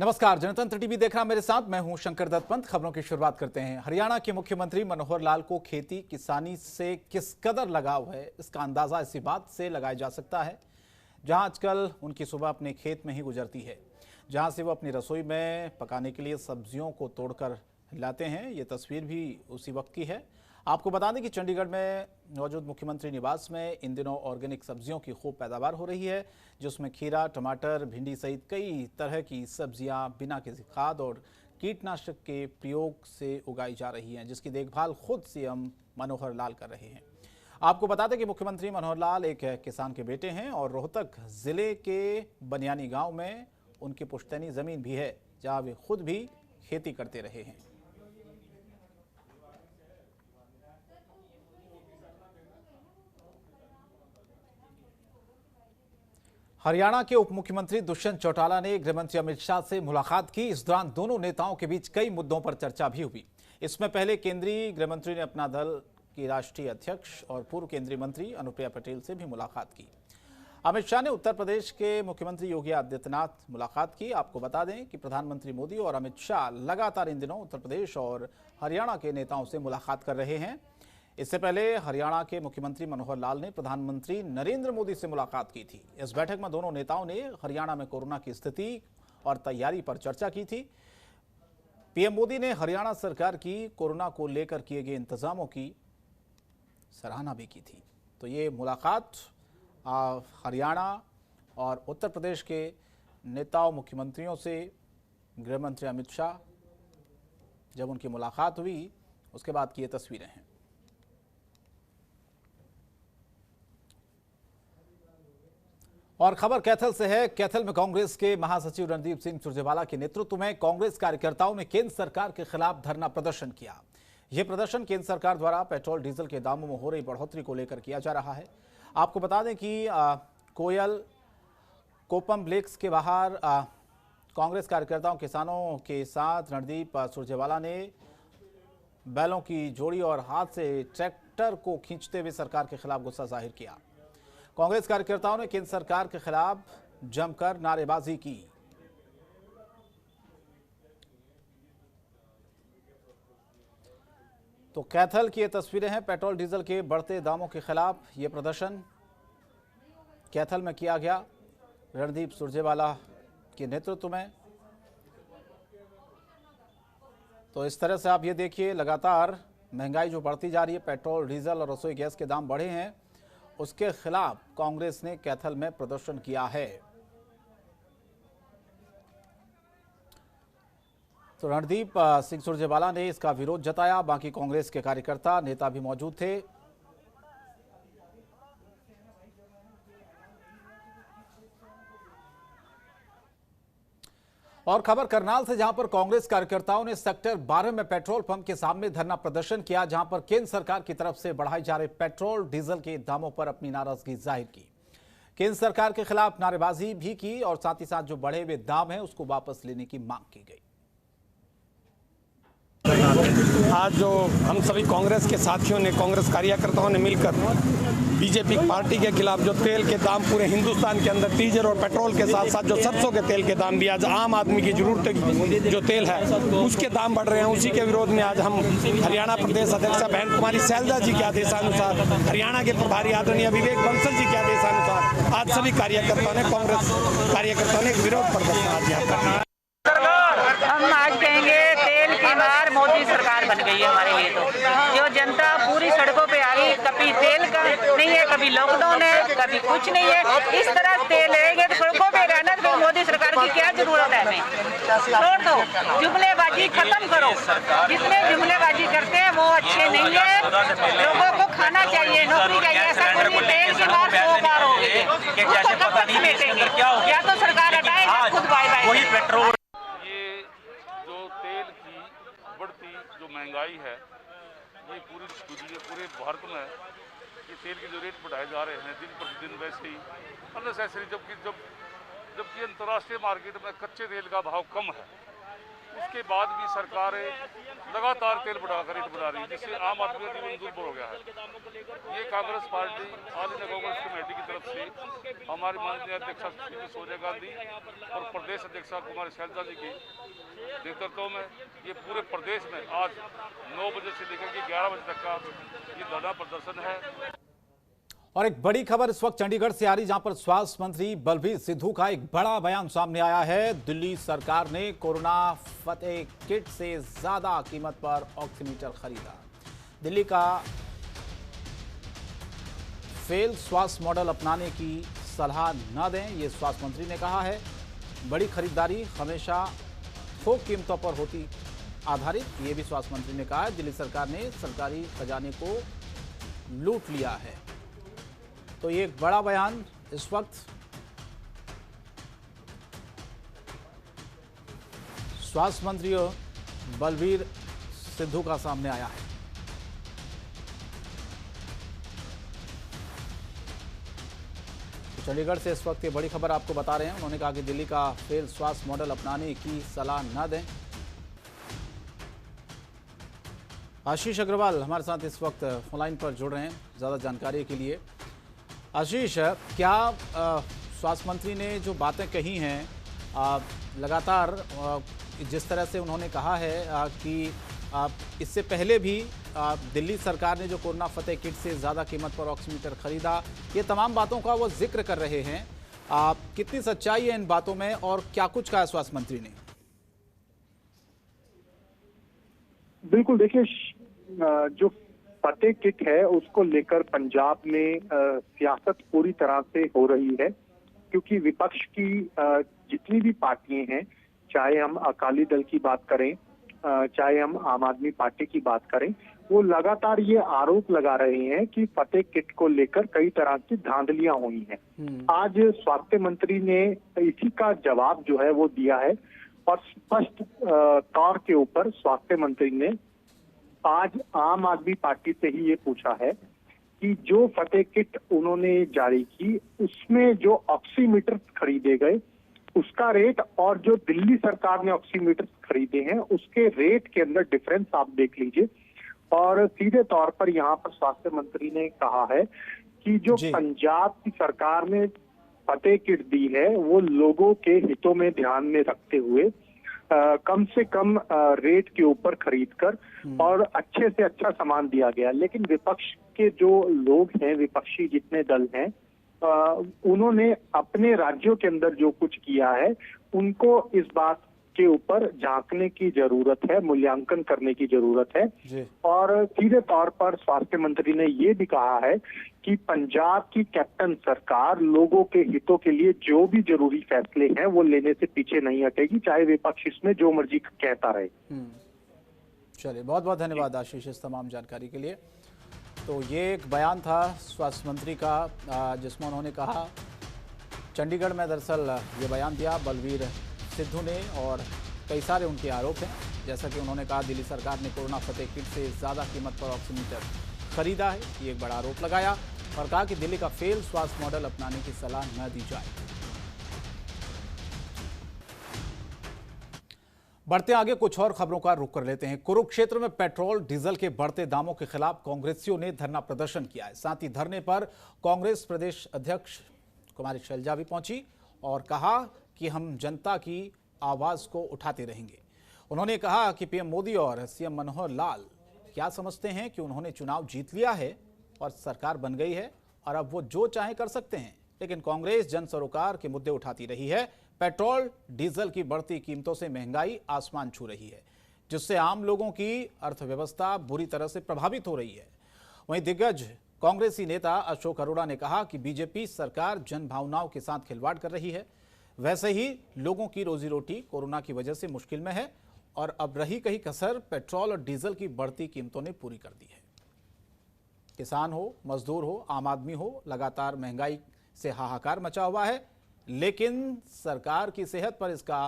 नमस्कार, जनतंत्र टीवी देख रहा मेरे साथ मैं हूं शंकर दत्त पंत। खबरों की शुरुआत करते हैं। हरियाणा के मुख्यमंत्री मनोहर लाल को खेती किसानी से किस कदर लगाव है, इसका अंदाजा इसी बात से लगाया जा सकता है जहां आजकल उनकी सुबह अपने खेत में ही गुजरती है, जहां से वो अपनी रसोई में पकाने के लिए सब्जियों को तोड़कर लाते हैं। ये तस्वीर भी उसी वक्त की है। आपको बता दें कि चंडीगढ़ में मौजूद मुख्यमंत्री निवास में इन दिनों ऑर्गेनिक सब्जियों की खूब पैदावार हो रही है, जिसमें खीरा, टमाटर, भिंडी सहित कई तरह की सब्जियां बिना किसी खाद और कीटनाशक के प्रयोग से उगाई जा रही हैं, जिसकी देखभाल खुद सीएम मनोहर लाल कर रहे हैं। आपको बता दें कि मुख्यमंत्री मनोहर लाल एक किसान के बेटे हैं और रोहतक जिले के बनियानी गाँव में उनकी पुश्तैनी जमीन भी है, जहाँ वे खुद भी खेती करते रहे हैं। हरियाणा के उप मुख्यमंत्री दुष्यंत चौटाला ने गृह मंत्री अमित शाह से मुलाकात की। इस दौरान दोनों नेताओं के बीच कई मुद्दों पर चर्चा भी हुई। इसमें पहले केंद्रीय गृह मंत्री ने अपना दल की राष्ट्रीय अध्यक्ष और पूर्व केंद्रीय मंत्री अनुप्रिया पटेल से भी मुलाकात की। अमित शाह ने उत्तर प्रदेश के मुख्यमंत्री योगी आदित्यनाथ मुलाकात की। आपको बता दें कि प्रधानमंत्री मोदी और अमित शाह लगातार इन दिनों उत्तर प्रदेश और हरियाणा के नेताओं से मुलाकात कर रहे हैं। इससे पहले हरियाणा के मुख्यमंत्री मनोहर लाल ने प्रधानमंत्री नरेंद्र मोदी से मुलाकात की थी। इस बैठक में दोनों नेताओं ने हरियाणा में कोरोना की स्थिति और तैयारी पर चर्चा की थी। पीएम मोदी ने हरियाणा सरकार की कोरोना को लेकर किए गए इंतजामों की सराहना भी की थी। तो ये मुलाकात हरियाणा और उत्तर प्रदेश के नेताओं मुख्यमंत्रियों से गृह मंत्री अमित शाह जब उनकी मुलाकात हुई उसके बाद की ये तस्वीरें हैं। और खबर कैथल से है। कैथल में कांग्रेस के महासचिव रणदीप सिंह सुरजेवाला के नेतृत्व में कांग्रेस कार्यकर्ताओं ने केंद्र सरकार के खिलाफ धरना प्रदर्शन किया। यह प्रदर्शन केंद्र सरकार द्वारा पेट्रोल डीजल के दामों में हो रही बढ़ोतरी को लेकर किया जा रहा है। आपको बता दें कि कोयल कोपम ब्लेक्स के बाहर कांग्रेस कार्यकर्ताओं किसानों के साथ रणदीप सुरजेवाला ने बैलों की जोड़ी और हाथ से ट्रैक्टर को खींचते हुए सरकार के खिलाफ गुस्सा जाहिर किया। कांग्रेस कार्यकर्ताओं ने केंद्र सरकार के खिलाफ जमकर नारेबाजी की। तो कैथल की ये तस्वीरें हैं। पेट्रोल डीजल के बढ़ते दामों के खिलाफ ये प्रदर्शन कैथल में किया गया रणदीप सुरजेवाला के नेतृत्व में। तो इस तरह से आप ये देखिए, लगातार महंगाई जो बढ़ती जा रही है, पेट्रोल डीजल और रसोई गैस के दाम बढ़े हैं, उसके खिलाफ कांग्रेस ने कैथल में प्रदर्शन किया है। तो रणदीप सिंह सुरजेवाला ने इसका विरोध जताया। बाकी कांग्रेस के कार्यकर्ता नेता भी मौजूद थे। और खबर करनाल से, जहां पर कांग्रेस कार्यकर्ताओं ने सेक्टर 12 में पेट्रोल पंप के सामने धरना प्रदर्शन किया, जहां पर केंद्र सरकार की तरफ से बढ़ाए जा रहे पेट्रोल डीजल के दामों पर अपनी नाराजगी जाहिर की। केंद्र सरकार के खिलाफ नारेबाजी भी की और साथ ही साथ जो बढ़े हुए दाम है उसको वापस लेने की मांग की गई। आज जो हम सभी कांग्रेस के साथियों ने, कांग्रेस कार्यकर्ताओं ने मिलकर बीजेपी पार्टी के खिलाफ जो तेल के दाम पूरे हिंदुस्तान के अंदर डीजल और पेट्रोल के साथ साथ जो सरसों के तेल के दाम भी, आज आम आदमी की जरूरत की जो तेल है उसके दाम बढ़ रहे हैं, उसी के विरोध में आज हम हरियाणा प्रदेश अध्यक्षा बहन कुमारी सैलजा जी के आदेशानुसार, हरियाणा के प्रभारी आदरणीय विवेक बंसल जी के आदेशानुसार आज सभी कार्यकर्ताओं ने, कांग्रेस कार्यकर्ताओं ने विरोध प्रदर्शन आज यहाँ करना। हम आज कहेंगे तेल की मार मोदी सरकार बन गई है हमारे लिए। तो जो जनता पूरी सड़कों पे आ गई, कभी तेल का नहीं है, कभी लॉकडाउन है, कभी कुछ नहीं है। इस तरह तेल रहेंगे तो सड़कों पे रहना, तो मोदी सरकार की क्या जरूरत है हमें? छोड़ दो, जुमलेबाजी खत्म करो। जितने जुमलेबाजी करते हैं वो अच्छे नहीं है। लोगों को खाना चाहिए, नौकरी चाहिए। ऐसा कोई तेल की मार 100 बार हो गई, उसको कब समेटेंगे? या तो सरकार हटाए या खुद बाय बाय। पेट्रोल जो महंगाई है ये पूरी दुनिया, पूरे भारत में ये तेल के जो रेट बढ़ाए जा रहे हैं दिन प्रतिदिन, वैसे ही अननेसेसरी, जबकि अंतर्राष्ट्रीय मार्केट में कच्चे तेल का भाव कम है, उसके बाद भी सरकारें लगातार तेल बढ़ाकर रेट बढ़ा रही है, जिससे आम आदमी का जीवन दुर्भर हो गया है। ये Congress party all India Congress committee की तरफ से हमारी माननीय अध्यक्षा श्रीमती सोनिया गांधी और प्रदेश अध्यक्षा कुमारी शैलजा जी की नेतृत्व में ये पूरे प्रदेश में आज 9 बजे से लेकर के 11 बजे तक का ये धरना प्रदर्शन है। और एक बड़ी खबर इस वक्त चंडीगढ़ से आ रही, जहां पर स्वास्थ्य मंत्री बलबीर सिद्धू का एक बड़ा बयान सामने आया है। दिल्ली सरकार ने कोरोना फतेह किट से ज्यादा कीमत पर ऑक्सीमीटर खरीदा। दिल्ली का फेल स्वास्थ्य मॉडल अपनाने की सलाह न दें, ये स्वास्थ्य मंत्री ने कहा है। बड़ी खरीदारी हमेशा थोक कीमतों पर होती आधारित, ये भी स्वास्थ्य मंत्री ने कहा है। दिल्ली सरकार ने सरकारी खजाने को लूट लिया है। तो ये एक बड़ा बयान इस वक्त स्वास्थ्य मंत्री बलबीर सिद्धू का सामने आया है। तो चंडीगढ़ से इस वक्त ये बड़ी खबर आपको बता रहे हैं। उन्होंने कहा कि दिल्ली का फेल स्वास्थ्य मॉडल अपनाने की सलाह न दें। आशीष अग्रवाल हमारे साथ इस वक्त फोनलाइन पर जुड़ रहे हैं ज़्यादा जानकारी के लिए। आशीष, क्या स्वास्थ्य मंत्री ने जो बातें कही हैं, लगातार जिस तरह से उन्होंने कहा है कि इससे पहले भी दिल्ली सरकार ने जो कोरोना फतेह किट से ज़्यादा कीमत पर ऑक्सीमीटर खरीदा, ये तमाम बातों का वो जिक्र कर रहे हैं, कितनी सच्चाई है इन बातों में और क्या कुछ कहा स्वास्थ्य मंत्री ने? बिल्कुल, देखिए, जो फतेह किट है उसको लेकर पंजाब में सियासत पूरी तरह से हो रही है, क्योंकि विपक्ष की जितनी भी पार्टियां हैं, चाहे हम अकाली दल की बात करें, चाहे हम आम आदमी पार्टी की बात करें, वो लगातार ये आरोप लगा रहे हैं कि फतेह किट को लेकर कई तरह की धांधलियां हुई हैं। आज स्वास्थ्य मंत्री ने इसी का जवाब जो है वो दिया है और स्पष्ट तौर के ऊपर स्वास्थ्य मंत्री ने आज आम आदमी पार्टी से ही ये पूछा है कि जो फतेह किट उन्होंने जारी की उसमें जो ऑक्सीमीटर खरीदे गए उसका रेट और जो दिल्ली सरकार ने ऑक्सीमीटर खरीदे हैं उसके रेट के अंदर डिफरेंस आप देख लीजिए। और सीधे तौर पर यहाँ पर स्वास्थ्य मंत्री ने कहा है कि जो पंजाब की सरकार ने फतेह किट दी है वो लोगों के हितों में ध्यान में रखते हुए कम से कम रेट के ऊपर खरीदकर और अच्छे से अच्छा सामान दिया गया। लेकिन विपक्ष के जो लोग हैं, विपक्षी जितने दल हैं, उन्होंने अपने राज्यों के अंदर जो कुछ किया है उनको इस बात के ऊपर झांकने की जरूरत है, मूल्यांकन करने की जरूरत है। और सीधे तौर पर स्वास्थ्य मंत्री ने ये भी कहा है कि पंजाब की कैप्टन सरकार लोगों के हितों के लिए जो भी जरूरी फैसले हैं वो लेने से पीछे नहीं हटेगी, चाहे विपक्ष इसमें जो मर्जी कहता रहे। चलिए, बहुत बहुत धन्यवाद आशीष इस तमाम जानकारी के लिए। तो ये एक बयान था स्वास्थ्य मंत्री का, जिसमें उन्होंने कहा, चंडीगढ़ में दरअसल ये बयान दिया बलबीर सिद्धू ने और कई सारे उनके आरोप हैं। जैसा कि उन्होंने कहा दिल्ली सरकार ने कोरोना फतेह किट से ज़्यादा कीमत पर ऑक्सीमीटर खरीदा है, ये एक बड़ा आरोप लगाया और कहा कि दिल्ली का फेल स्वास्थ्य मॉडल अपनाने की सलाह न दी जाए। बढ़ते आगे कुछ और खबरों का रुख कर लेते हैं। कुरुक्षेत्र में पेट्रोल डीजल के बढ़ते दामों के खिलाफ कांग्रेसियों ने धरना प्रदर्शन किया है। साथ ही धरने पर कांग्रेस प्रदेश अध्यक्ष कुमारी शैलजा भी पहुंची और कहा कि हम जनता की आवाज को उठाते रहेंगे। उन्होंने कहा कि पीएम मोदी और सीएम मनोहर लाल क्या समझते हैं कि उन्होंने चुनाव जीत लिया है और सरकार बन गई है और अब वो जो चाहे कर सकते हैं, लेकिन कांग्रेस जन सरोकार के मुद्दे उठाती रही है। पेट्रोल डीजल की बढ़ती कीमतों से महंगाई आसमान छू रही है, जिससे आम लोगों की अर्थव्यवस्था बुरी तरह से प्रभावित हो रही है। वहीं दिग्गज कांग्रेसी नेता अशोक अरोड़ा ने कहा कि बीजेपी सरकार जन भावनाओं के साथ खिलवाड़ कर रही है। वैसे ही लोगों की रोजी रोटी कोरोना की वजह से मुश्किल में है और अब रही कहीं कसर पेट्रोल और डीजल की बढ़ती कीमतों ने पूरी कर दी है। किसान हो, मजदूर हो, आम आदमी हो, लगातार महंगाई से हाहाकार मचा हुआ है, लेकिन सरकार की सेहत पर इसका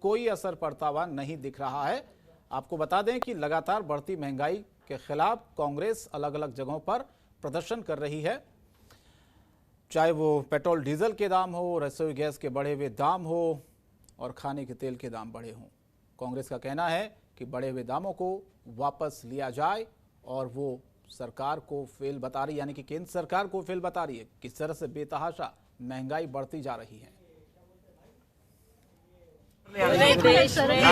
कोई असर पड़ता हुआ नहीं दिख रहा है। आपको बता दें कि लगातार बढ़ती महंगाई के खिलाफ कांग्रेस अलग अलग जगहों पर प्रदर्शन कर रही है, चाहे वो पेट्रोल डीजल के दाम हो, रसोई गैस के बढ़े हुए दाम हो और खाने के तेल के दाम बढ़े हों। कांग्रेस का कहना है कि बढ़े हुए दामों को वापस लिया जाए और वो सरकार को फेल बता रही, यानी कि केंद्र सरकार को फेल बता रही है। किस तरह से बेतहाशा महंगाई बढ़ती जा रही है। पूरे देश में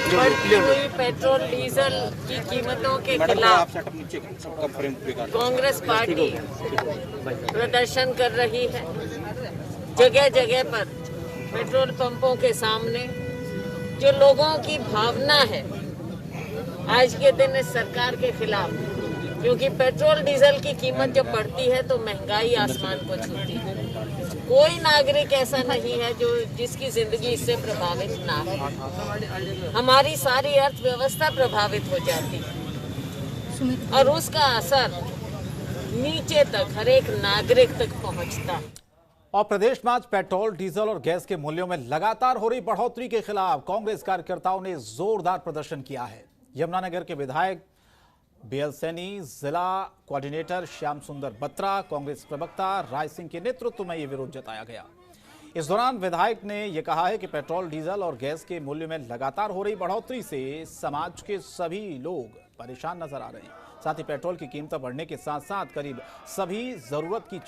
बढ़ती हुई पेट्रोल डीजल की कीमतों के खिलाफ कांग्रेस पार्टी प्रदर्शन कर रही है। जगह जगह पर पेट्रोल पंपों के सामने जो लोगों की भावना है आज के दिन इस सरकार के खिलाफ, क्योंकि पेट्रोल डीजल की कीमत जब बढ़ती है तो महंगाई आसमान को छूती है। कोई नागरिक ऐसा नहीं है जो जिसकी जिंदगी इससे प्रभावित ना हो। हमारी सारी अर्थव्यवस्था प्रभावित हो जाती है और उसका असर नीचे तक हर एक नागरिक तक पहुंचता है। और प्रदेश में आज पेट्रोल, डीजल और गैस के मूल्यों में लगातार हो रही बढ़ोतरी के खिलाफ कांग्रेस कार्यकर्ताओं ने जोरदार प्रदर्शन किया है। यमुनानगर के विधायक बीएल सैनी, जिला कोऑर्डिनेटर श्याम सुंदर बत्रा, कांग्रेस प्रवक्ता राय सिंह के नेतृत्व में यह विरोध जताया गया। इस दौरान विधायक ने यह कहा है कि पेट्रोल, डीजल और गैस के मूल्य में लगातार हो रही बढ़ोतरी से समाज के सभी लोग परेशान नजर आ रहे हैं। साथ ही पेट्रोल की कीमतें बढ़ने के साथ साथ करीब सभी जरूरत की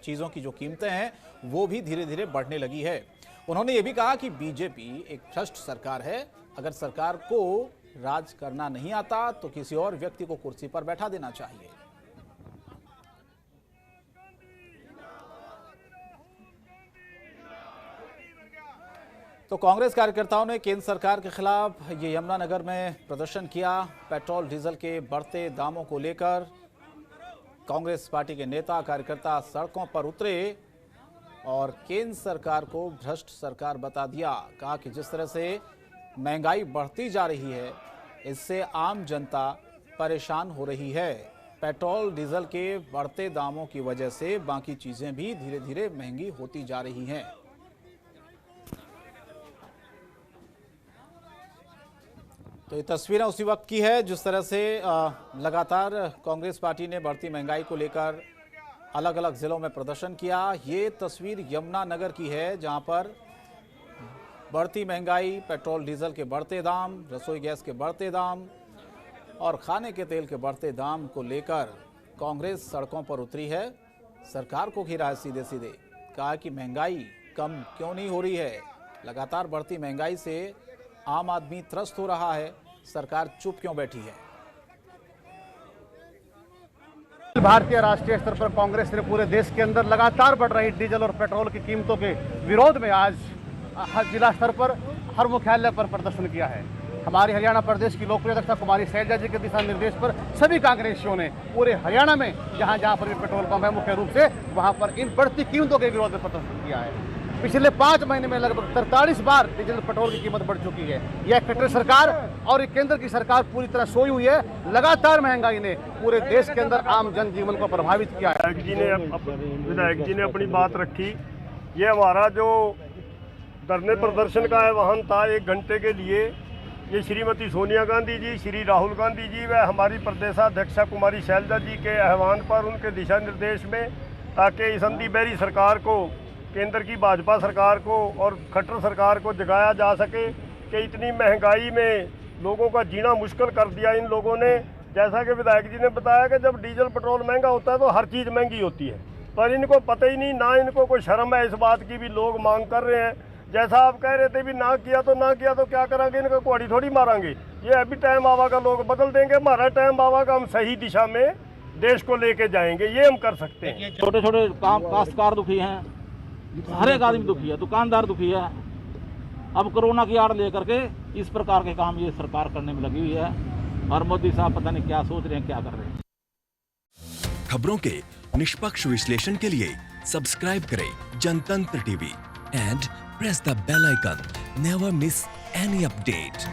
चीजों की जो कीमतें हैं वो भी धीरे धीरे बढ़ने लगी है। उन्होंने ये भी कहा कि बीजेपी एक भ्रष्ट सरकार है। अगर सरकार को राज करना नहीं आता तो किसी और व्यक्ति को कुर्सी पर बैठा देना चाहिए। तो कांग्रेस कार्यकर्ताओं ने केंद्र सरकार के खिलाफ ये यमुनानगर में प्रदर्शन किया। पेट्रोल, डीजल के बढ़ते दामों को लेकर कांग्रेस पार्टी के नेता कार्यकर्ता सड़कों पर उतरे और केंद्र सरकार को भ्रष्ट सरकार बता दिया। कहा कि जिस तरह से महंगाई बढ़ती जा रही है इससे आम जनता परेशान हो रही है। पेट्रोल, डीजल के बढ़ते दामों की वजह से बाकी चीजें भी धीरे धीरे महंगी होती जा रही हैं। तो ये तस्वीरें उसी वक्त की है जिस तरह से लगातार कांग्रेस पार्टी ने बढ़ती महंगाई को लेकर अलग अलग जिलों में प्रदर्शन किया। ये तस्वीर यमुनानगर की है जहां पर बढ़ती महंगाई, पेट्रोल डीजल के बढ़ते दाम, रसोई गैस के बढ़ते दाम और खाने के तेल के बढ़ते दाम को लेकर कांग्रेस सड़कों पर उतरी है। सरकार को घेरा है सीधे सीधे। कहा कि महंगाई कम क्यों नहीं हो रही है, लगातार बढ़ती महंगाई से आम आदमी त्रस्त हो रहा है, सरकार चुप क्यों बैठी है। भारतीय राष्ट्रीय स्तर पर कांग्रेस ने पूरे देश के अंदर लगातार बढ़ रही डीजल और पेट्रोल की कीमतों के विरोध में आज हर जिला स्तर पर, हर मुख्यालय पर प्रदर्शन किया है। हमारी हरियाणा प्रदेश की लोकप्रिय अध्यक्षा कुमारी शैलजा जी के दिशा निर्देश पर सभी कांग्रेसियों ने पूरे हरियाणा में जहां जहां पर भी पेट्रोल पंप है मुख्य रूप से वहां पर इन बढ़ती कीमतों के विरोध में प्रदर्शन किया है। पिछले 5 महीने में लगभग 43 बार डीजल पेट्रोल की कीमत बढ़ चुकी है। यह कट्टर सरकार और ये केंद्र की सरकार पूरी तरह सोई हुई है। लगातार महंगाई ने पूरे देश के अंदर आम जनजीवन को प्रभावित किया है। विधायक जी ने अपनी बात रखी। ये हमारा जो धरने प्रदर्शन का वाहन था 1 घंटे के लिए, ये श्रीमती सोनिया गांधी जी, श्री राहुल गांधी जी व हमारी प्रदेशाध्यक्षा कुमारी शैलजा जी के आह्वान पर, उनके दिशा निर्देश में, ताकि इस अंधी बहरी सरकार को, केंद्र की भाजपा सरकार को और खट्टर सरकार को जगाया जा सके कि इतनी महंगाई में लोगों का जीना मुश्किल कर दिया इन लोगों ने। जैसा कि विधायक जी ने बताया कि जब डीजल पेट्रोल महंगा होता है तो हर चीज़ महंगी होती है, पर इनको पता ही नहीं, ना इनको कोई शर्म है इस बात की भी लोग मांग कर रहे हैं। जैसा आप कह रहे थे भी ना किया तो क्या करेंगे, इनको कुआड़ी थोड़ी मारेंगे। ये अभी टाइम आवागा लोग बदल देंगे, हमारा टाइम आवागा हम सही दिशा में देश को लेके जाएंगे, ये हम कर सकते हैं। छोटे छोटे काश्तकार दुखी हैं, हर एक आदमी दुखी है, दुकानदार दुखी है। अब कोरोना की आड़ लेकर के इस प्रकार के काम ये सरकार करने में लगी हुई है और मोदी साहब पता नहीं क्या सोच रहे हैं, क्या कर रहे हैं। खबरों के निष्पक्ष विश्लेषण के लिए सब्सक्राइब करें जनतंत्र TV and press the bell icon. Never miss any update.